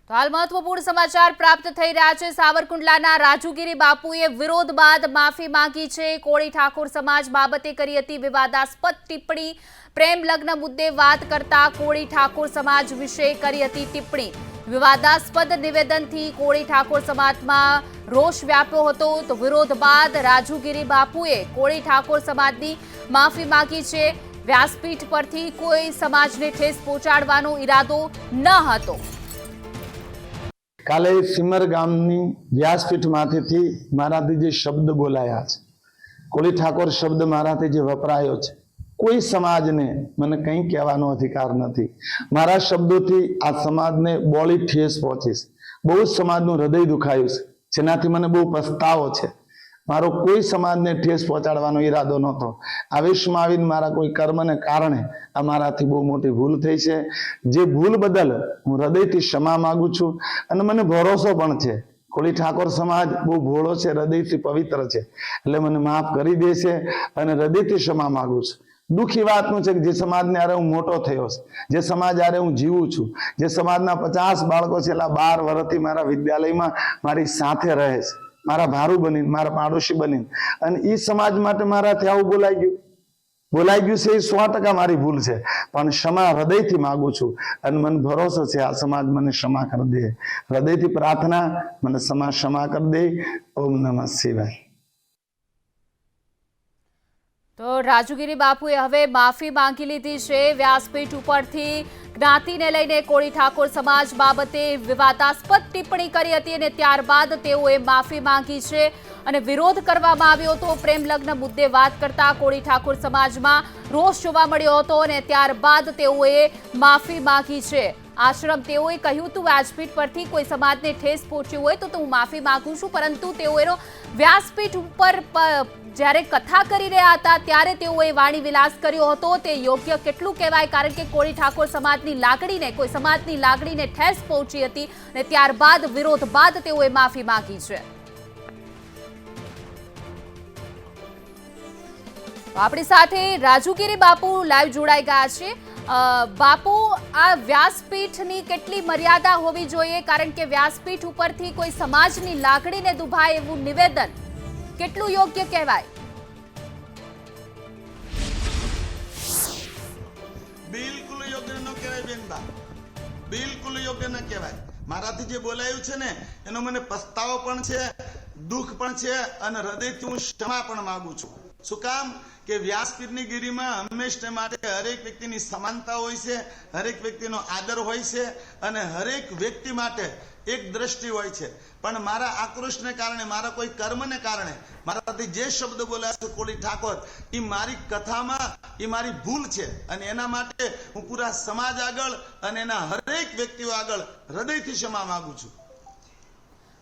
તો હાલ મહત્વપૂર્ણ સમાચાર પ્રાપ્ત થઈ રહ્યા છે। સાવરકુંડલાના રાજુગીરી બાપુએ વિરોધ બાદ માફી માંગી છે। કોળી ઠાકોર સમાજ બાબતે કરી હતી વિવાદાસ્પદ ટિપ્પણી। પ્રેમ લગ્ન મુદ્દે વાત કરતા કોળી ઠાકોર સમાજ વિશે કરી હતી ટિપ્પણી। વિવાદાસ્પદ નિવેદનથી કોળી ઠાકોર સમાજમાં રોષ વ્યાપ્યો હતો। તો વિરોધ બાદ રાજુગીરી બાપુએ કોળી ઠાકોર સમાજની માફી માંગી છે। વ્યાસપીઠ પરથી કોઈ સમાજને ઠેસ પહોંચાડવાનો ઈરાદો ન હતો। કાલે સિમર ગામની વ્યાસપીઠમાંથી મારાથી જે શબ્દ બોલાયા છે, કોળી ઠાકોર શબ્દ મારાથી જે વપરાયો છે, કોઈ સમાજને મને કંઈ કહેવાનો અધિકાર નથી। મારા શબ્દોથી આ સમાજને બોળી ઠેસ પહોંચી છે। બહુ જ સમાજનું હૃદય દુખાયું છે, જેનાથી મને બહુ પસ્તાવો છે। મારો કોઈ સમાજને ઠેસ પહોંચાડવાનો ઈરાદો નહોતો। આવેશમાં આવીને મારા કોઈ કર્મને કારણે આ મારાથી બહુ મોટી ભૂલ થઈ છે। જે ભૂલ બદલ હું હૃદયથી ક્ષમા માંગુ છું અને મને ભરોસો પણ છે કોળી ઠાકોર સમાજ બહુ ભોળો છે, હૃદયથી પવિત્ર છે, એટલે મને માફ કરી દેશે અને હૃદયથી ક્ષમા માંગુ છું। દુઃખ એ વાતનું છે કે જે સમાજને હારે હું મોટો થયો છે, જે સમાજ હારે હું જીવું છું, જે સમાજના 50 બાળકો છેલ્લા 12 વર્ષથી મારા વિદ્યાલયમાં મારી સાથે રહે છે, મારા ભારું બનીને, મારા પાડોશી બનીને, અને એ સમાજ માટે મારાથી આવું બોલાઈ ગયું છે। એ 100% મારી ભૂલ છે, પણ ક્ષમા હૃદયથી માંગુ છું અને મને ભરોસો છે આ સમાજ મને ક્ષમા કરી દે। હૃદયથી પ્રાર્થના, મને ક્ષમા કરી દે। ઓમ નમઃ શિવાય। તો રાજુગીરી બાપુએ હવે માફી માંગી લીધી છે। વ્યાસપીઠ ઉપરથી જ્ઞાતિને લઈને કોળી ઠાકોર સમાજ બાબતે વિવાદાસ્પદ ટિપ્પણી કરી હતી અને ત્યારબાદ તેઓએ માફી માંગી છે અને વિરોધ કરવામાં આવ્યો હતો। પ્રેમ લગ્ન મુદ્દે વાત કરતા કોળી ઠાકોર સમાજમાં રોષ જોવા મળ્યો હતો અને ત્યારબાદ તેઓએ માફી માંગી છે। આશ્રમ તેઓએ કહ્યું હતું વ્યાસપીઠ પરથી કોઈ સમાજને ઠેસ પહોંચ્યું હોય તો હું માફી માંગુ છું, પરંતુ તેઓનો વ્યાસપીઠ ઉપર જ્યારે કથા કરી રહ્યા હતા ત્યારે તેઓએ વાણી વિલાસ કર્યો હતો। તે યોગ્ય કેટલું કહેવાય, કારણ કે કોળી ઠાકોર સમાજની લાગણીને, કોઈ સમાજની લાગણીને ઠેસ પહોંચી હતી અને ત્યારબાદ વિરોધ બાદ તેઓએ માફી માંગી છે। આપણી સાથે રાજુગીરી બાપુ લાઈવ જોડાઈ ગયા છે। બાપુ, આ વ્યાસપીઠની કેટલી મર્યાદા હોવી જોઈએ, કારણ કે વ્યાસપીઠ ઉપરથી કોઈ સમાજની લાગણીને દુભાય એવું નિવેદન કેટલું યોગ્ય કહેવાય? બિલકુલ યોગ્ય ન કહેવાય બેનબા, બિલકુલ યોગ્ય ન કહેવાય। મારાથી જે બોલાયું છે ને એનો મને પસ્તાવો પણ છે, દુઃખ પણ છે અને હૃદયથી હું ક્ષમા પણ માંગુ છું। શું કામ કે વ્યાસપીઠની ગીરીમાં હંમેશા માટે હરેક વ્યક્તિની સમાનતા હોય છે, હરેક વ્યક્તિનો આદર હોય છે અને હરેક વ્યક્તિ માટે એક દ્રષ્ટિ હોય છે। પણ મારા આક્રોશને કારણે, મારા કોઈ કર્મને કારણે મારાથી જે શબ્દ બોલાયા છે કોળી ઠાકોર, એ મારી કથામાં એ મારી ભૂલ છે અને એના માટે હું પૂરા સમાજ આગળ અને એના હરેક વ્યક્તિઓ આગળ હૃદયથી ક્ષમા માંગુ છું।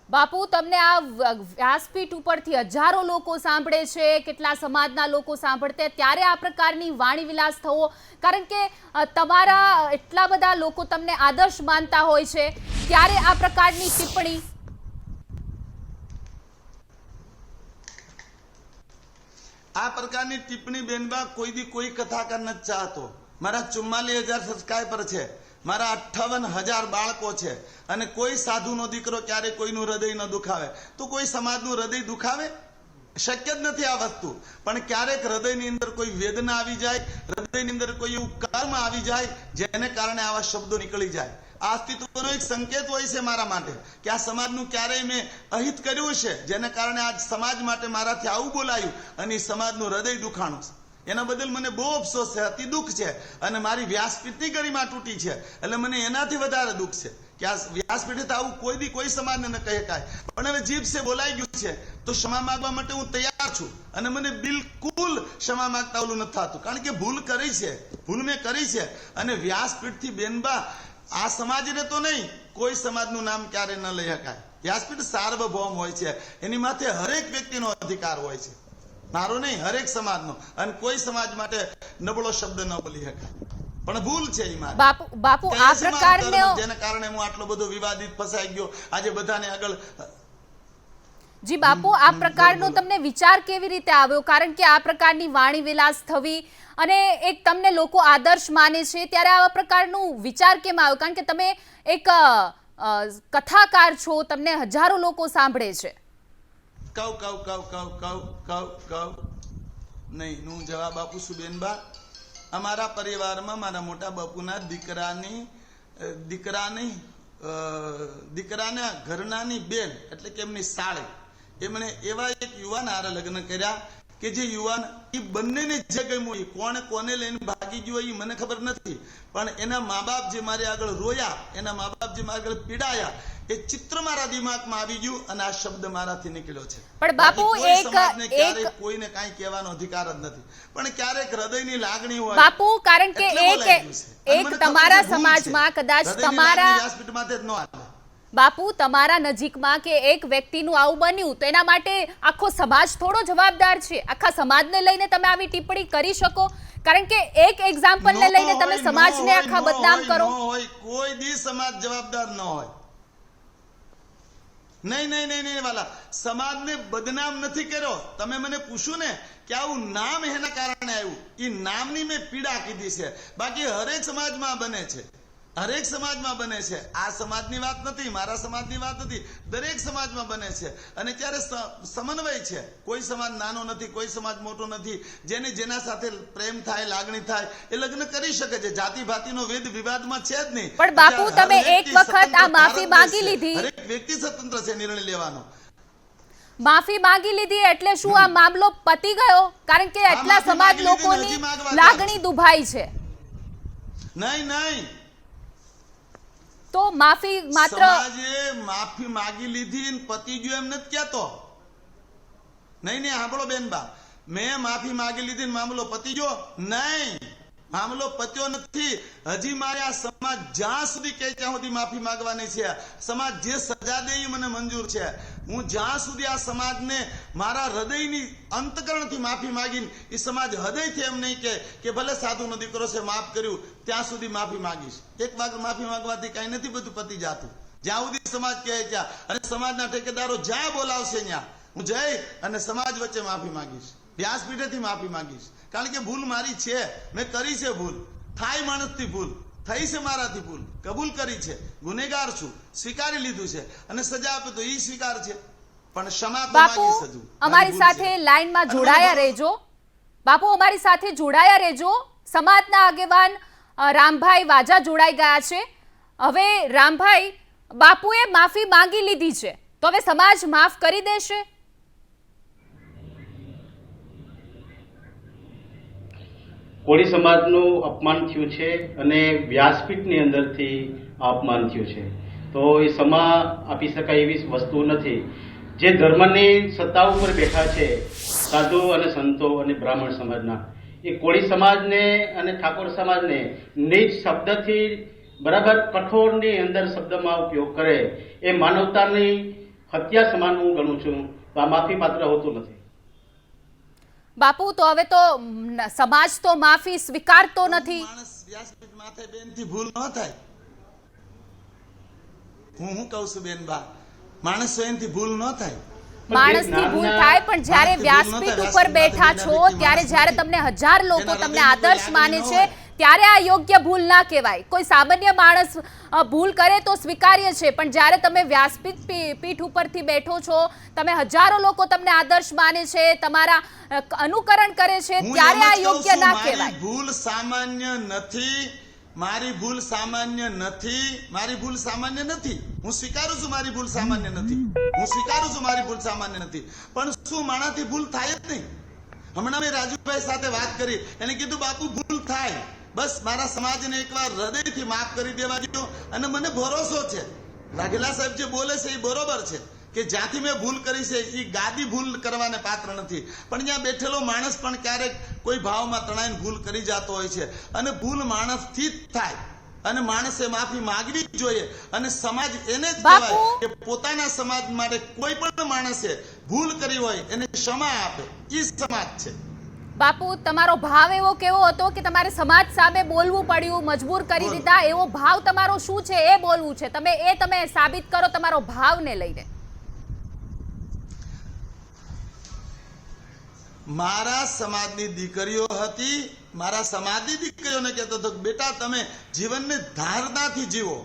બાપુ, તમને આ વ્યાસપીઠ ઉપરથી હજારો લોકો સાંભળે છે, કેટલા સમાજના લોકો સાંભળતે, ત્યારે આ પ્રકારની વાણી વિલાસ થવો, કારણ કે તમારા એટલા બધા લોકો તમને આદર્શ માનતા હોય છે, ત્યારે આ પ્રકારની ટિપ્પણી? આ પ્રકારની ટિપ્પણી બેનબા કોઈ દી કોઈ કથાકાર નથી ચાહતો। મારા 44,000 સબસ્ક્રાઈબર છે, મારા 58,000 બાળકો છે અને કોઈ સાધુનો દીકરો ક્યારે કોઈનું હૃદય ન દુખાવે તો કોઈ સમાજનું હૃદય દુખાવે? શક્ય જ નથી આ વસ્તુ। પણ ક્યારેક હૃદયની અંદર કોઈ વેદના આવી જાય, હૃદયની અંદર કોઈ એવું કર્મ આવી જાય જેને કારણે આવા શબ્દો નીકળી જાય। આ અસ્તિત્વનો એક સંકેત હોય છે મારા માટે કે આ સમાજનું ક્યારેય મેં અહિત કર્યું છે, જેને કારણે આજ સમાજ માટે મારાથી આવું બોલાયું અને એ સમાજનું હૃદય દુખાણું છે। એના બદલ મને બહુ અફસોસ છે, અતિ દુઃખ છે અને મારી વ્યાસપીઠની ગરિમા તૂટી છે એટલે મને એનાથી વધારે દુઃખ છે કે આ વ્યાસપીઠે આવું કોઈ દી કોઈ સમાજને ન કહી શકાય। પણ હવે જીભ છે બોલાઈ ગયું છે તો ક્ષમા માંગવા માટે હું તૈયાર છું અને મને બિલકુલ ક્ષમા માંગતા ઓલું નથી થતું, કારણ કે ભૂલ કરી છે, ભૂલ મેં કરી છે અને વ્યાસપીઠથી બેનબા આ સમાજને તો નહીં, કોઈ સમાજનું નામ ક્યારે ન લઈ શકાય। વ્યાસપીઠ સાર્વભૌમ હોય છે, એની માથે હરેક વ્યક્તિનો અધિકાર હોય છે, મારો નહીં, હરેક સમાજનો, અને કોઈ સમાજ માટે નબળો શબ્દ ન બોલી શકાય। પણ ભૂલ છે એ મારી। બાપુ, આ પ્રકારનો જેના કારણે હું આટલો બધો વિવાદિત ફસાઈ ગયો આજે બધાને આગળ। જી બાપુ, આ પ્રકારનો તમને વિચાર કેવી રીતે આવ્યો, કારણ કે આ પ્રકારની વાણી વિલાસ થવી અને એક તમને લોકો આદર્શ માને છે, ત્યારે આવા પ્રકારનું વિચાર કેમ આવ્યો? કારણ કે તમે એક કથાકાર છો, તમને હજારો લોકો સાંભળે છે. કવ નહીં, હું જવાબ આપું છું બેનબા. અમારા પરિવારમાં મારા મોટા બાપુના દીકરાના ઘરનાની બેન એટલે કે એમની સાળી, એમણે એવા એક યુવાન હારે લગ્ન કર્યા કે જે યુવાન એ બંનેને જે ગમ્યું એ કોને લઈને ભાગી ગયો એ મને ખબર નથી, પણ એના મા બાપ જે મારે આગળ રોયા, એના મા બાપ જે મારા આગળ પીડાયા, એ ચિત્ર મારા દિમાગમાં આવી ગયું અને આ શબ્દ મારાથી નીકળ્યો છે. પણ બાપુ કોઈને કાંઈ કહેવાનો અધિકાર જ નથી, પણ ક્યારેક હૃદયની લાગણી હોય બાપુ, કારણ કે એક તમારા સમાજમાં કદાચ તમારા બાપુ તમારા નજીકમાં કે એક વ્યક્તિનું આવું બન્યું તો એના માટે આખો સમાજ થોડો જવાબદાર છે. આખા સમાજને લઈને તમે આવી ટિપ્પણી કરી શકો? કારણ કે એક એક્ઝામ્પલને લઈને તમે સમાજને આખા બદનામ કરો. કોઈ દી સમાજ જવાબદાર ન હોય. નહીં વાલા, સમાજને બદનામ નથી કર્યો. તમે મને પૂછ્યું ને કે આવું નામ એના કારણે આવ્યું, એ નામની મેં પીડા કીધી છે. બાકી હરેક સમાજમાં બને છે, હરેક સમાજમાં બને છે. આ સમાજની વાત નથી, મારા સમાજની વાત નથી, દરેક સમાજમાં બને છે. અને ત્યારે સમન્વય છે. કોઈ સમાજ નાનો નથી, કોઈ સમાજ મોટો નથી. જેના સાથે પ્રેમ થાય, લાગણી થાય એ લગ્ન કરી શકે છે. જાતિ ભાતિનો વેદ વિવાદમાં છે જ નહીં. પણ બાપુ તમે એક વખત આ માફી માંગી લીધી, દરેક વ્યક્તિ સ્વતંત્ર છે નિર્ણય લેવાનો. માફી માંગી લીધી એટલે શું આ મામલો પતી ગયો? કારણ કે એટલા સમાજ લોકોની લાગણી દુભાઈ છે. નહીં, તો માફી માત્ર સમાજે માફી માંગી લીધી પતિ ગયો એમ નથી કહેતો. નહીં સાંભળો બેનબા, મેં માફી માંગી લીધી મામલો પતિ ગયો? નહીં, મામલો પત્યો નથી. હજી મારે આ સમાજ જ્યાં સુધી કહે ત્યાં સુધી માફી માંગવાની છે. સમાજ જે સજા દે એ મને મંજૂર છે. હું જ્યાં સુધી આ સમાજને મારા હૃદયની અંતકરણથી માફી માંગીને એ સમાજ હૃદયથી એમ નહીં કે ભલે સાધુનો દીકરો છે માફ કર્યું, ત્યાં સુધી માફી માંગીશ. એક વાર માફી માંગવાથી કઈ નથી બધું પતી જાતું. જ્યાં સુધી સમાજ કહે ત્યાં, અને સમાજના ઠેકેદારો જ્યાં બોલાવશે ત્યાં હું જઈ અને સમાજ વચ્ચે માફી માંગીશ, વ્યાસપીઠેથી માફી માંગીશ. કારણ કે ભૂલ મારી છે, મેં કરી છે ભૂલ. થાય માણસથી ભૂલ થઈ છે, મારાથી ભૂલ કબૂલ કરી છે, ગુનેગાર છું, સ્વીકારી લીધું છે, અને સજા આપે તો એ સ્વીકાર છે. પણ ક્ષમા તો માંગીશ હજુ. અમારી સાથે લાઈનમાં જોડાયા રહેજો. બાપુ અમારી સાથે જોડાયા રહેજો. સમાજના આગેવાન રામભાઈ વાજા જોડાઈ ગયા છે. હવે રામભાઈ, બાપુએ માફી માંગી લીધી છે તો હવે સમાજ માફ કરી દેશે? કોળી સમાજનું અપમાન થયું છે અને વ્યાસપીઠની અંદરથી અપમાન થયું છે, તો એ સમા આપી શકાય એવી વસ્તુ નથી. જે ધર્મની સત્તા ઉપર બેઠા છે સાધુ અને સંતો અને બ્રાહ્મણ સમાજના, એ કોળી સમાજને અને ઠાકોર સમાજને નીચ શબ્દથી બરાબર કઠોરની અંદર શબ્દમાં ઉપયોગ કરે એ માનવતાની હત્યા સમાન હું ગણું છું. તો આ માફી પાત્ર હોતું નથી. બાપુ તો હવે તો સમાજ તો માફી સ્વીકારતો નથી. માણસ વ્યાસપીઠ માથે બેનથી ભૂલ ન થાય. હું કહું છું બેનબા, માણસ સ્વયંથી ભૂલ ન થાય. માણસની ભૂલ થાય, પણ જ્યારે વ્યાસપીઠ ઉપર બેઠા છો ત્યારે જ્યારે તમને હજાર લોકો તમને આદર્શ માને છે ત્યારે આ યોગ્ય ભૂલ ના કહેવાય. કોઈ સામાન્ય માણસ ભૂલ કરે તો સ્વીકાર્ય છે, પણ જ્યારે તમે વ્યાસપીઠ ઉપરથી બેઠો છો, તમે હજારો લોકો તમને આદર્શ માને છે, તમારા અનુકરણ કરે છે, ત્યારે આ યોગ્ય ના કહેવાય. ભૂલ સામાન્ય નથી, મારી ભૂલ સામાન્ય નથી, મારી ભૂલ સામાન્ય નથી. હું સ્વીકારું છું મારી ભૂલ સામાન્ય નથી, હું સ્વીકારું છું મારી ભૂલ સામાન્ય નથી. પણ શું માણાથી ભૂલ થાય જ નહીં? હમણાં મેં રાજુભાઈ સાથે વાત કરી, એને કીધું બાપુ ભૂલ થાય, બસ મારા સમાજને એકવાર હૃદયથી માફ કરી દેવા દો. અને મને ભરોસો છે વાઘેલા સાહેબ જે બોલે છે એ બરોબર છે કે જ્યાંથી મેં ભૂલ કરી છે એ ગાદી ભૂલ કરવાને પાત્ર નથી. પણ ત્યાં બેઠેલો માણસ પણ ક્યારેક કોઈ ભાવમાં તણાઈને ભૂલ કરી જતો હોય છે, અને ભૂલ માણસથી જ થાય, અને માણસે માફી માંગવી જ જોઈએ. અને સમાજ એને જ કહેવાય કે પોતાના સમાજ માટે કોઈ પણ માણસે ભૂલ કરી હોય એને ક્ષમા આપે, એ સમાજ છે. બાપુ, તમારો ભાવ એવો કેવો હતો કે તમારે સમાજ સામે બોલવું પડ્યું, મજબૂર કરી દીધા? એવો ભાવ તમારો શું છે એ બોલવું છે. તમે સાબિત કરો તમારો ભાવને લઈને. મારા સમાજની દીકરીઓ હતી, મારા સમાજની દીકરીઓને કહેતો હતો બેટા તમે જીવનને ધારણાથી જીવો,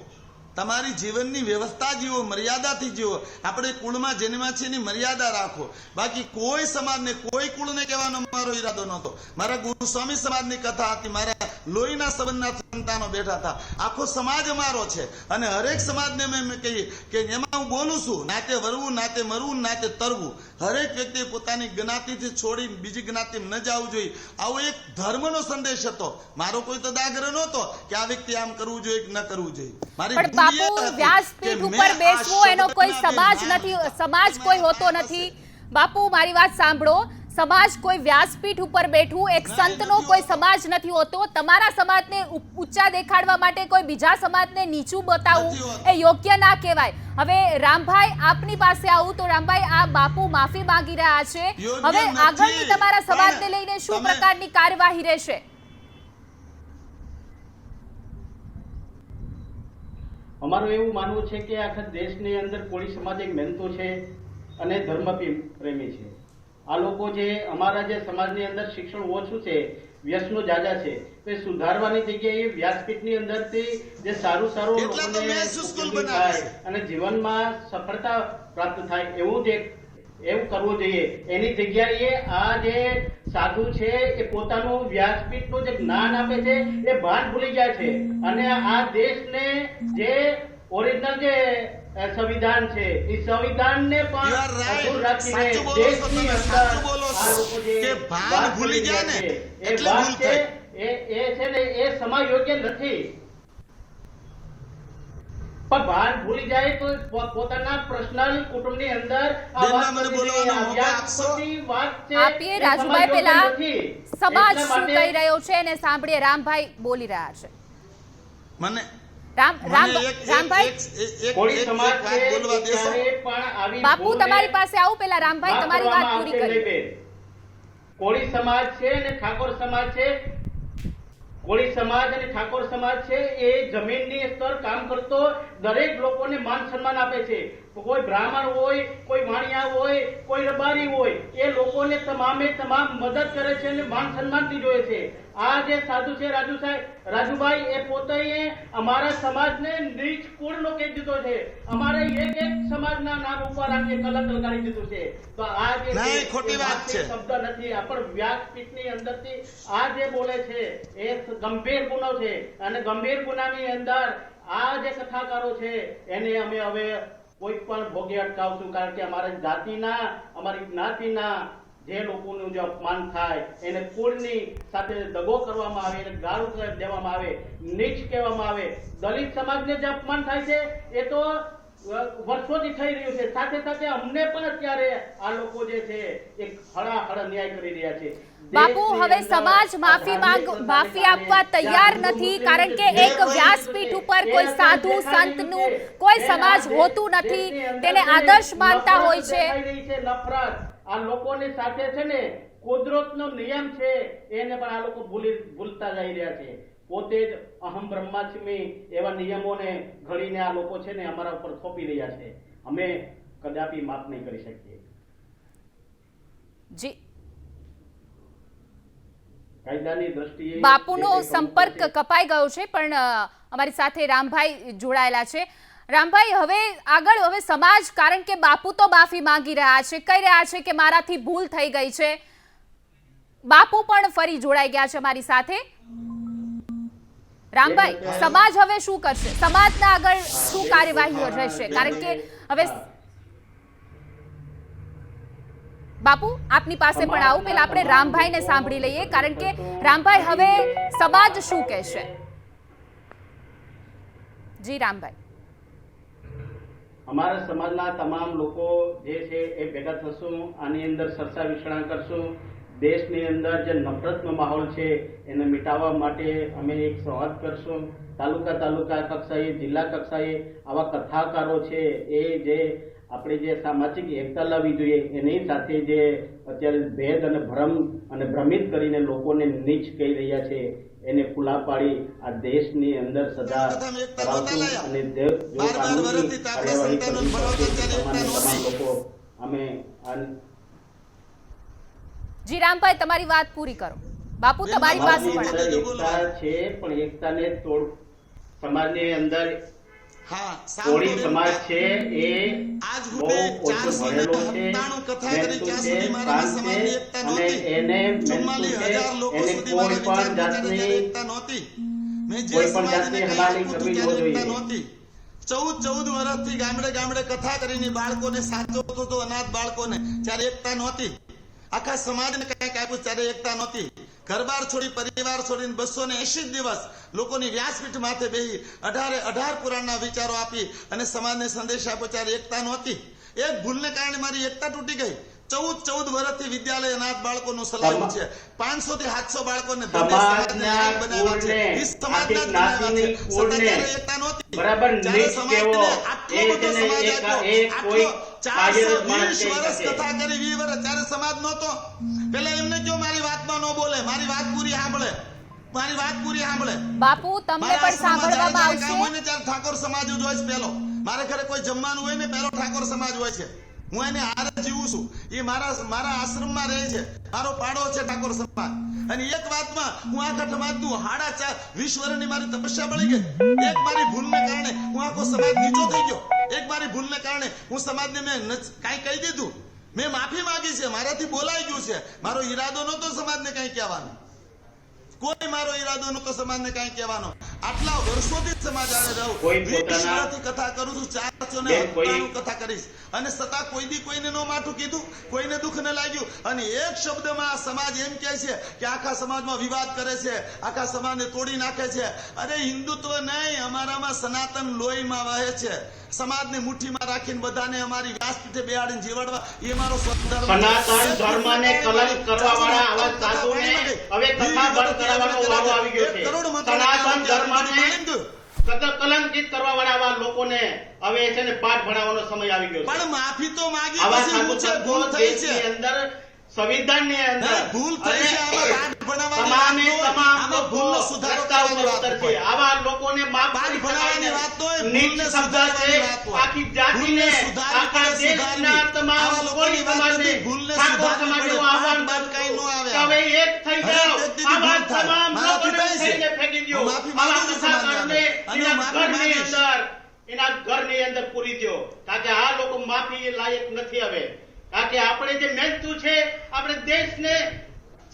તમારી જીવનની વ્યવસ્થા જીવો, મર્યાદાથી જીવો. આપણે કુળમાં જન્મ્યા છે એની મર્યાદા રાખો. બાકી કોઈ સમાજને, કોઈ કુળને કહેવાનો મારો ઈરાદો નહોતો. મારા ગુરુસ્વામી સમાજની કથા હતી, મારા લોહીના સંબંધના સંતાનો બેઠા હતા. આખો સમાજ અમારો છે અને હરેક સમાજને મેં કહીએ કે એમાં હું બોલું છું, નાતે વરવું, નાતે મરવું, નાતે તરવું. હરેક વ્યક્તિએ પોતાની જ્ઞાતિથી છોડી બીજી જ્ઞાતિમાં ન જવું જોઈએ. આવો એક ધર્મનો સંદેશ હતો. મારો કોઈ તો દાગ્રહ નહોતો કે આ વ્યક્તિ આમ કરવું જોઈએ કે ન કરવું જોઈએ. મારી પણ બાપુ, વ્યાસપીઠ ઉપર બેસવું એનો કોઈ સમાજ નથી, સમાજ કોઈ હોતો નથી. બાપુ મારી વાત સાંભળો, સમાજ કોઈ વ્યાસપીઠ ઉપર બેઠું એક સંતનો કોઈ સમાજ નથી હોતો. તમારા સમાજને ઊંચા દેખાડવા માટે કોઈ બીજા સમાજને નીચું બતાવવું એ યોગ્ય ના કહેવાય. હવે રામભાઈ આપની પાસે આવું તો રામભાઈ, આ બાપુ માફી માંગી રહ્યા છે. હવે આગળની તમારા સમાજને લઈને શું પ્રકારની કાર્યવાહી રહેશે? અમારું એવું માનવું છે કે આખા દેશની અંદર કોળી સમાજ એક મહેનતુ છે અને ધર્મ પ્રેમી છે. આ લોકો જે અમારા જે સમાજની અંદર શિક્ષણ ઓછું છે, વ્યસનો જાજા છે, તો એ સુધારવાની જગ્યાએ વ્યાસપીઠની અંદરથી જે સારું સારું લોકોને થાય અને જીવનમાં સફળતા પ્રાપ્ત થાય એવું કરવું જોઈએ. એની જગ્યાએ આ જે સાધુ છે એ પોતાનું વ્યાસપીઠનું જે જ્ઞાન આપે છે એ ભાન ભૂલી જાય છે અને આ દેશને જે ઓરિજિનલ જે સંવિધાન છે એ સંવિધાનને પણ અધૂર રાખીને દેશની અંદર આ લોકો જે ભાન ભૂલી ગયા ને એ વાત છે એ છે ને એ સમય યોગ્ય નથી. પણ ભાન ભૂલી જાય તો પોતાના પર્સનલ કુટુંબની અંદર આ વાત છે. આપીએ રાજુભાઈ પેલા સમાજ શું કહી રહ્યો છે એને સાંભળીએ. રામભાઈ બોલી રહ્યા છે. મને બાપુ તમારી પાસે આવું, પેલા રામભાઈ તમારી વાત પૂરી કરી. કોળી સમાજ છે અને ઠાકોર સમાજ છે, કોળી સમાજ અને ઠાકોર સમાજ છે એ જમીનની સ્તર કામ કરતો દરેક લોકોને માન સન્માન આપે છે. કોઈ બ્રાહ્મણ હોય, કોઈ વાણિયા હોય, કોઈ રબારી હોય, એ લોકોને તમામે તમામ મદદ કરે છે અને માન સન્માનથી જોયે છે. આ જે સાધુ છે રાજુભાઈ એ પોતે અમારા સમાજને નીચ કુળનો કહી દીધો છે. અમારે એક સમાજના નામ ઉપર આને કલંક લગાડી દીધું છે. તો આ જે ખોટી વાત છે, શબ્દ નથી. આ પણ વ્યાસપીઠની અંદરથી આ જે બોલે છે એ ગંભીર ગુનો છે અને ગંભીર ગુનાની અંદર આ જે કથાકારો છે એને અમે હવે કોઈ પણ ભોગે અટકાવશું. કારણ કે અમારી જાતિના, અમારી જ્ઞાતિના જે લોકોનું જે અપમાન થાય, એને કુળની સાથે દગો કરવામાં આવે, એને ગાળું દેવામાં આવે, નીચ કહેવામાં આવે. દલિત સમાજને જે અપમાન થાય છે એ તો વર્ષોથી થઈ રહ્યું છે. સાથે સાથે અમને પણ અત્યારે આ લોકો જે છે એ હળાહળ ન્યાય કરી રહ્યા છે. બાપુ હવે સમાજ માફી આપવા તૈયાર નથી, કારણ કે એક વ્યાસપીઠ ઉપર કોઈ સાધુ સંતનું કોઈ સમાજ હોતું નથી, તેને આદર્શ માનતા હોય છે. નફરત આ લોકોની સાથે છે ને કુદરતનો નિયમ છે એને પણ આ લોકો ભૂલતા જઈ રહ્યા છે. પોતે જ અહમ બ્રહ્માસ્મિ એવા નિયમોને ઘડીને આ લોકો છે ને અમારા ઉપર થોપી રહ્યા છે. અમે કદાપી માફ નહીં કરી શકીએ. જી કાયદાની દ્રષ્ટિએ બાપુનો સંપર્ક કપાઈ ગયો છે, પણ અમારી સાથે રામભાઈ જોડાયેલા છે. રામભાઈ, હવે આગળ હવે સમાજ, કારણ કે બાપુ તો માફી માંગી રહ્યા છે, કહી રહ્યા છે કે મારાથી ભૂલ થઈ ગઈ છે. બાપુ પણ ફરી જોડાઈ ગયા છે અમારી સાથે. રામભાઈ, સમાજ હવે શું કરશે? સમાજના આગળ શું કાર્યવાહી રહેશે? કારણ કે હવે બાપુ આપની પાસે પણ આવું, પેલા આપણે રામભાઈને સાંભળી લઈએ, કારણ કે રામભાઈ હવે સમાજ શું કહેશે? જી રામભાઈ. અમારા સમાજના તમામ લોકો જે છે એ ભેગા થશું, આની અંદર ચર્ચા વિચારણા કરશું. દેશની અંદર જે નફરતનો માહોલ છે એને મિટાવવા માટે અમે એક સંવાદ કરશું. તાલુકા કક્ષાએ, જિલ્લા કક્ષાએ આવા કથાકારો છે એ જે આપણે જે સામાજિક એકતા લાવવી જોઈએ, એની સાથે જે અત્યારે ભેદ અને ભ્રમ અને ભ્રમિત કરીને લોકોને નીચ કહી રહ્યા છે એને ખુલ્લા પાડી આ દેશની અંદર સજા કરાવશું અને જો કાનૂની કાર્યવાહી તમામ લોકો અમે. જી રામભાઈ, તમારી વાત પૂરી કરો. બાપુ તમારી પાસે એકતા છે, પણ એકતાને તોડ સમાજની અંદર હા કોળી સમાજ છે એ આજ બહુ સુધી ઓછો 497 ભણેલો છે, કથા કરી મહેનતુ ત્યાં છે, સુધી મારામાં શાંત સમાજની છે, એકતા અને નહોતી. એને મહેનતુ છે, 44,000 લોકો એને સુધી કોઈ મારા પણ વિચાર પહોંચાડ્યા જાતની ત્યારે એકતા નહોતી. મેં જે કોઈ પણ સમાજને જાતની કંઈ હલાલી આપ્યું હતું કરવી ત્યારે ન એકતા જોઈએ. નહોતી. 14 વર્ષથી ગામડે ગામડે કથા કરીને બાળકોને સાચવતો હતો, અનાથ બાળકોને, ત્યારે એકતા નહોતી. આખા સમાજને કંઈક આપ્યું ત્યારે એકતા નહોતી. ઘરબાર છોડી પરિવાર છોડીને 280 દિવસ લોકોની વ્યાસપીઠ માથે બેહી 18 પુરાણના વિચારો આપી અને સમાજને સંદેશ આપ્યો ત્યારે એકતા નહોતી. એક ભૂલને કારણે મારી એકતા તૂટી ગઈ. 14 વર્ષથી વિદ્યાલય અનાથ બાળકોનું સલાહ્યું છે. 500 થી 700 બાળકોને ધોરણે સમાજને લાયક બનાવ્યા છે. ઈ સમાજના જ બનાવ્યા છે. છતાં ત્યારે એકતા નહોતી. બરાબર જ્યારે નીચ સમાજને કેવો આટલો એ બધો તેને સમાજ એક આપ્યો, કોઈ આટલો કાયદેસર માણસ 420 કહી વર્ષ શકે. કથા કરી, 20 વર્ષ, ત્યારે સમાજ નહોતો. પેલા એમને કયો મારી વાતમાં ન બોલે, મારી વાત પૂરી સાંભળે, મારી વાત પૂરી સાંભળે. બાપુ તમને મારા પણ સાંભળવામાં આશ્રમમાં જ્યારે કામ હોય આવશે. ને ત્યારે ઠાકોર સમાજ જ હોય છે પહેલો. મારે ઘરે કોઈ જમવાનું હોય ને પહેલો ઠાકોર સમાજ હોય છે. હું એને હારે જીવું છું. એ મારા આશ્રમમાં રહે છે. મારો પાડો છે ઠાકોર સમાજ. અને એક વાતમાં હું આખા સમાજનું 20 વર્ષની મારી તપસ્યા બળી ગઈ. એક મારી ભૂલને કારણે હું આખો સમાજ નીચો થઈ ગયો. એક મારી ભૂલને કારણે હું સમાજને મેં કાંઈ કહી દીધું, મેં માફી માંગી છે, મારાથી બોલાઈ ગયું છે. મારો ઈરાદો નહોતો સમાજને કંઈ કહેવાનો, કોઈ મારો ઈરાદો નહોતો સમાજને કંઈ કહેવાનો. આટલા વર્ષોથી સમાજ આવે રહું, કોઈ 20 પોતાના વર્ષથી કથા કરું છું, 497 બેન, કોઈ કથા કરીશ, અને છતાં કોઈ દી કોઈને નો માઠું કીધું, કોઈને દુઃખ ન લાગ્યું. અને એક શબ્દમાં આ સમાજ એમ કહે છે કે આખા સમાજમાં વિવાદ કરે છે, આખા સમાજને તોડી નાખે છે. અરે હિન્દુત્વ નહીં, અમારામાં સનાતન લોહીમાં વહે છે. સમાજને મુઠ્ઠીમાં રાખીને બધાને અમારી વ્યાસપીઠે બેહાડીને જીવાડવા એ મારો સ્વધર્મ છે. સનાતન ધર્મને કલંક કરવાવાળા આવા સાધુને હવે કથા બંધ કરાવવાનો વારો આવી ગયો છે. સનાતન ધર્મને કલંકિત કરવાવાળા આવા લોકોને હવે છે ને પાઠ ભણાવવાનો સમય આવી ગયો છે. પણ માફી તો માગી, આવા પછી સાધુ હું છે, સંતો ભૂલ થઈ છે. દેશની અંદર, સંવિધાનની અંદર નહીં, ભૂલ થઈ છે. આમાં પાઠ ભણાવવાની તમામે વાત ન હોય. તમામ આમાં લોકો ભૂલનો સુધારો રસ્તા ઉપર કરવાની વાત ઉતરશે. હોય. આવા લોકોને માફ પાઠ કરી ભણાવવાની શકાય વાત તો હોય, નહીં. ભૂલને નીચ શબ્દ છે સુધારવાની વાત હોય. આખી જાતિને, ભૂલને સુધારવી આખા પડે, દેશના સુધારવી. તમામ આવા લોકોની કોળી વાત સમાજને, નથી, ભૂલને ઠાકોર સુધારવી સમાજનું પડે. આહવાન પાઠ કરું કાંઈ ન છું આવે કે હવે એક થઈ હવે જાઓ. વ્યક્તિથી આવા ભૂલ થાય. તમામ મારાથી લોકોને થાય છે. થઈને ફેંકી દ્યો. હું માફી આવા માંગુ છું કથાકારને સમાજને. અને એના હું માફી ઘરની માંગીશ. અંદર, એના ઘરની અંદર પૂરી દ્યો. કારણ કે આ લોકો માફી લાયક નથી હવે. કારણ કે આપણે જે મહેનતુ છે, આપણે દેશને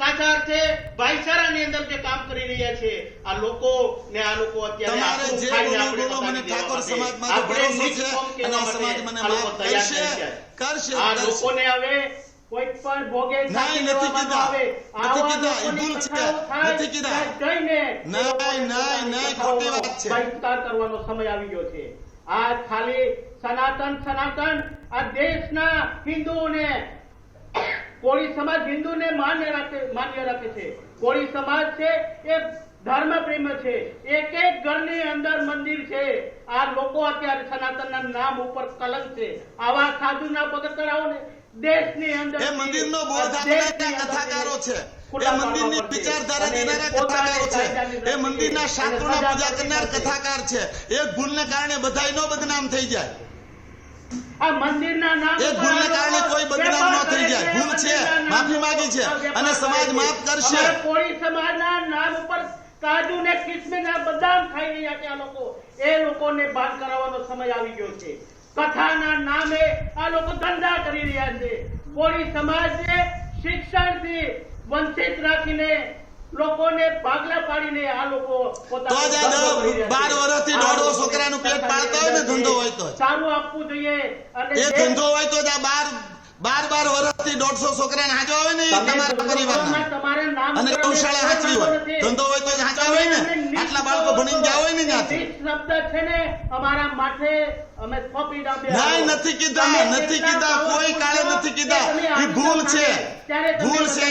સાચા અર્થે ભાઈચારાની અંદર જે કામ કરી રહ્યા છે, આ લોકો અત્યારે તમારે આપણું જે ખાઈને બોલો આપણે મને બતાવી ઠાકોર દેવા સમાજમાં માટે. આપણે ભરોસો નીચ છે કોમ અને કહેવા આ સમાજ માટે મને આ લોકો માફ તૈયાર કરશે, થઈ જાય. કરશે, આ કરશે. લોકોને હવે કોઈ પણ ભોગે નહીં, નથી કીધા. નથી કીધા. એ ભૂલ છે. નથી કીધા. નહીં, નહીં, ખોટી વાત છે. બહિષ્કાર કરવાનો સમય આવી ગયો છે. આ ખાલી સનાતન આ દેશના હિન્દુઓને, કોળી સમાજ હિન્દુને માન્ય રાખે છે. કોળી સમાજ છે એ ધર્મ પ્રેમ છે. એક ઘરની અંદર મંદિર છે. આ લોકો અત્યારે સનાતનના નામ ઉપર કલંક છે. આવા સાધુના પગથરાઓને દેશની અંદર એ મંદિરનો બોધ આપનારા કથાકારો છે. એ મંદિરની વિચારધારા દેનારા કથાકારો છે. એ મંદિરના શાસ્ત્રોના પૂજા કરનાર કથાકાર છે. એક ભૂલને કારણે બધાયનો બદનામ થઈ જાય. આ મંદિરના નામ એક ભૂલને કારણે કોઈ બદનામ ન થઈ જાય. ભૂલ છે, માફી માંગી છે અને સમાજ માફ કરશે. અમારા કોળી સમાજના નામ ઉપર કાજુ ને કિસમિસના બદામ ખાઈ રહ્યા છે આ લોકો. એ લોકોને બાદ કરાવવાનો સમય આવી ગયો છે. કથાના નામે આ લોકો ધંધા કરી રહ્યા છે. કોળી સમાજને શિક્ષણથી વંચિત રાખીને, લોકોને ભાગલા પાડીને આ લોકો તો જ આ 12 વર્ષથી દોઢો છોકરાનું પેટ પાળતા હોય ને, ધંધો હોય તો સારું આપવું જોઈએ. અને એ ધંધો હોય તો જ આ 12 વર્ષથી 150 છોકરાને હાચવા હોય ને, એ તમારા પરિવારના. તમારે નામ અને ગૌશાળા હાચવી હોય, ધંધો હોય તો જ હાચવા હોય ને. આટલા બાળકો ભણીને ગયા હોય ને ત્યાંથી. શબ્દ છે ને અમારા માથે અમે થોપી દાબ્યા. નહીં, નથી કીધા, કોઈ કાળે નથી કીધા. એ ભૂલ છે, ભૂલ છે,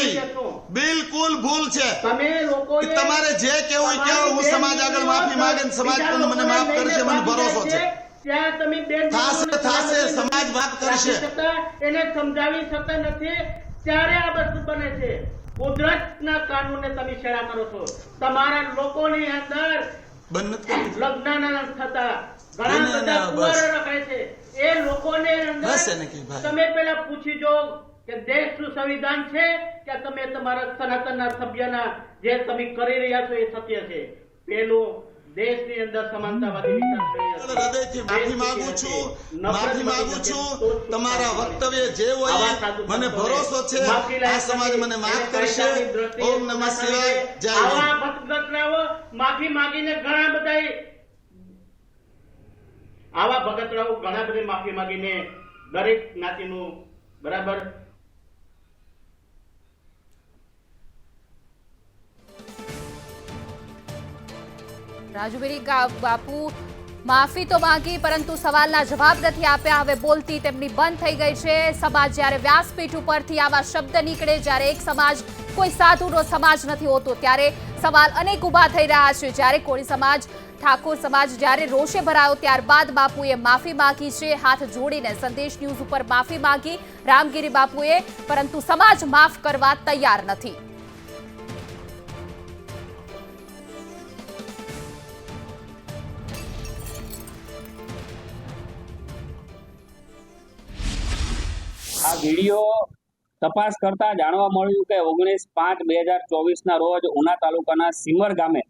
બિલકુલ ભૂલ છે. તમે લોકો તમારે જે કેવું કેવું, હું સમાજ આગળ માફી માંગે ને સમાજ પણ મને માફ કરશે, મને ભરોસો છે. ત્યાં તમે બેન થાશે, સમાજ માફ કરશે. એને સમજાવી શકતા નથી, ત્યારે આ વસ્તુ બને છે. કુદરતના કાનૂનને તમે છેડા કરો છો. તમારા લોકોની અંદર લગ્ન થતા ઘણા બધા કુંવારો રખાય છે. એ લોકોને અંદર તમે પેલા પૂછી જો કે દેશનું સંવિધાન છે કે તમે તમારા સનાતનના સભ્યના જે તમે કરી રહ્યા છો એ સત્ય છે. પેલું દેશની અંદર સમાનતાવાદી વિચારસરણી હતી. હૃદયથી માફી માંગુ છું તમારા વક્તવ્ય જે હોય મને ભરોસો છે આ સમાજ મને માફ કરશે. ઓમ નમઃ શિવાય. જય હિન્દ. આવા ભગતરાઓ માફી માંગીને ઘણા બધી માફી માંગીને દરેક જ્ઞાતિનું બરાબર રાજુગીરી બાપુ માફી તો માંગી પરંતુ સવાલના જવાબ નથી આપ્યા. હવે બોલતી તેમની બંધ થઈ ગઈ છે. સમાજ જ્યારે વ્યાસપીઠ ઉપરથી આવા શબ્દ નીકળે, જ્યારે એક સમાજ કોઈ સાધુનો સમાજ નથી હોતો, ત્યારે સવાલ અનેક ઊભા થઈ રહ્યા છે. જ્યારે કોળી સમાજ, ઠાકોર સમાજ જ્યારે રોષે ભરાયો ત્યારબાદ બાપુએ માફી માંગી છે. હાથ જોડીને સંદેશ ન્યૂઝ ઉપર માફી માંગી રામગીરી બાપુએ, પરંતુ સમાજ માફ કરવા તૈયાર નથી. આ વિડીયો તપાસ કરતા જાણવા મળ્યું કે 19/5/2024 રોજ ઉના તાલુકાના સિમર ગામે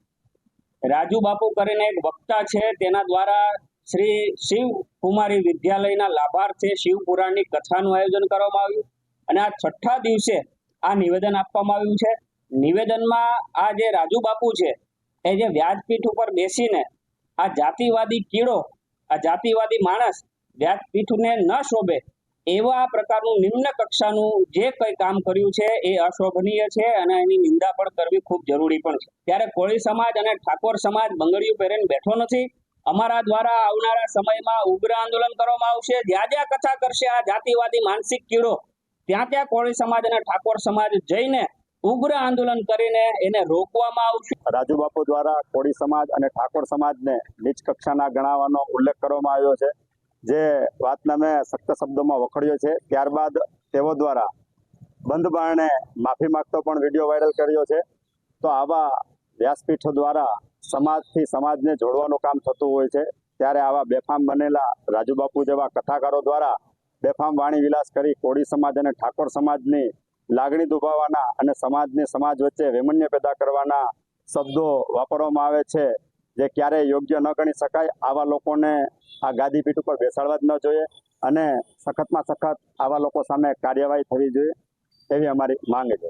રાજુ બાપુ કરીને એક વક્તા છે, તેના દ્વારા શ્રી શિવકુમારી વિદ્યાલયના લાભાર્થે શિવપુરાણની કથાનું આયોજન કરવામાં આવ્યું અને આ 6ઠ્ઠા દિવસે આ નિવેદન આપવામાં આવ્યું છે. નિવેદનમાં આ જે રાજુ બાપુ છે એ જે વ્યાસપીઠ ઉપર બેસીને આ જાતિવાદી કીડો, આ જાતિવાદી માણસ વ્યાસપીઠને ન શોભે એવા પ્રકારનું નિમ્ન કક્ષાનું જે કંઈ કામ કર્યું છે એ અશોભનીય છે અને એની નિંદા પણ કરવી ખૂબ જરૂરી પણ છે. ત્યારે કોળી સમાજ અને ઠાકોર સમાજ બંગડીયું પહેરીને બેઠો નથી. અમારા દ્વારા આવનારા સમયમાં ઉગ્ર આંદોલન કરવામાં આવશે. જ્યાં જ્યાં કથા કરશે આ જાતિવાદી માનસિક કીડો, ત્યાં કોળી સમાજ અને ઠાકોર સમાજ જઈને ઉગ્ર આંદોલન કરીને એને રોકવામાં આવશે. રાજુ બાપુ દ્વારા કોળી સમાજ અને ઠાકોર સમાજને નીચ કક્ષાના ગણાવવાનો ઉલ્લેખ કરવામાં આવ્યો છે, જે વાતને મેં સખ્ત શબ્દોમાં વખોડ્યો છે. ત્યારબાદ તેઓ દ્વારા બંધ બારણે માફી માંગતો પણ વિડીયો વાયરલ કર્યો છે. તો આવા વ્યાસપીઠો દ્વારા સમાજથી સમાજને જોડવાનું કામ થતું હોય છે, ત્યારે આવા બેફામ બનેલા રાજુ બાપુ જેવા કથાકારો દ્વારા બેફામ વાણી વિલાસ કરી કોળી સમાજ અને ઠાકોર સમાજની લાગણી દુભાવવાના અને સમાજને સમાજ વચ્ચે વૈમનસ્ય પેદા કરવાના શબ્દો વાપરવામાં આવે છે, જે ક્યારેય યોગ્ય ન ગણી શકાય. આવા લોકોને આ ગાદીપીઠ ઉપર બેસાડવા જ ન જોઈએ અને સખતમાં સખત આવા લોકો સામે કાર્યવાહી થવી જોઈએ એવી અમારી માંગ છે.